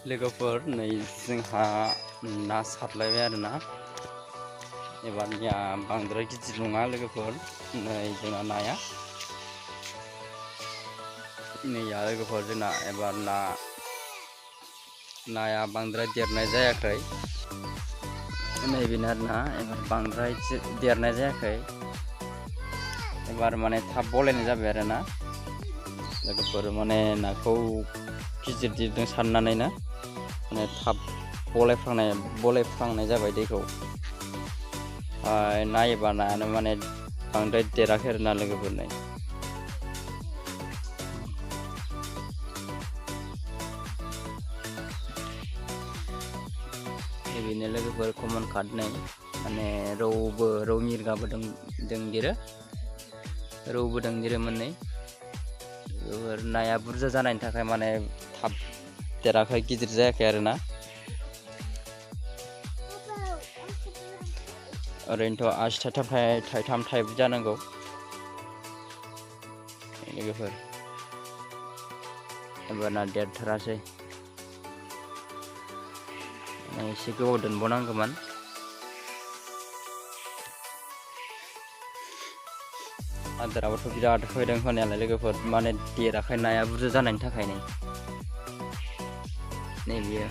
लोगोफोर नै जोंहा ना सारलायबाय आरोना एबारनिया बांद्राय गिदिर नङा लोगोफोर नै जोंना नाया नैया लोगोफोर जोंना एबार नाया बांद्राय देरनाय जायाखै नैबेनो आरोना एबार बांद्राय देरनाय जायाखै एबार माने थाब बलायनाय जाबाय आरोना लोगोफोर माने नाखौ गिदिर गिदिरजों सारनानै ना माने थाब बलायफ्लांनाय जाबाय दैखौ नायोबा नायानो माने बांद्राय देराखै आरोना लोगोफोर नै बेनो लोगोफोर कमन काट नै माने रौ मिरगाबो दंदेरो रौबो दंदेरो मोननै नाया बुरजा जानायनि थाखाय माने थाब देराखै गिदिर जायाखै आरोना ओरैनोथ' आसि थाइथाम थाइब्रै जानांगौ लोगोफोर एबारना देरथारासै एसे गोबाव दोनबावनांगौमोन आदाराबोथ' बिराद होदों होनायालाय लोगोफोर माने देराखै नाया बुरजा जानायनि थाखायनो नै बियो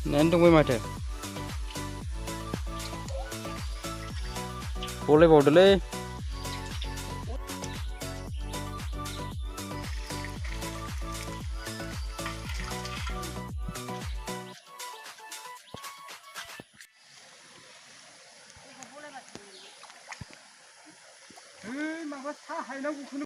नायानो दंबाय माथो बलायबावदोलै माबा सा हायनांगौखौनो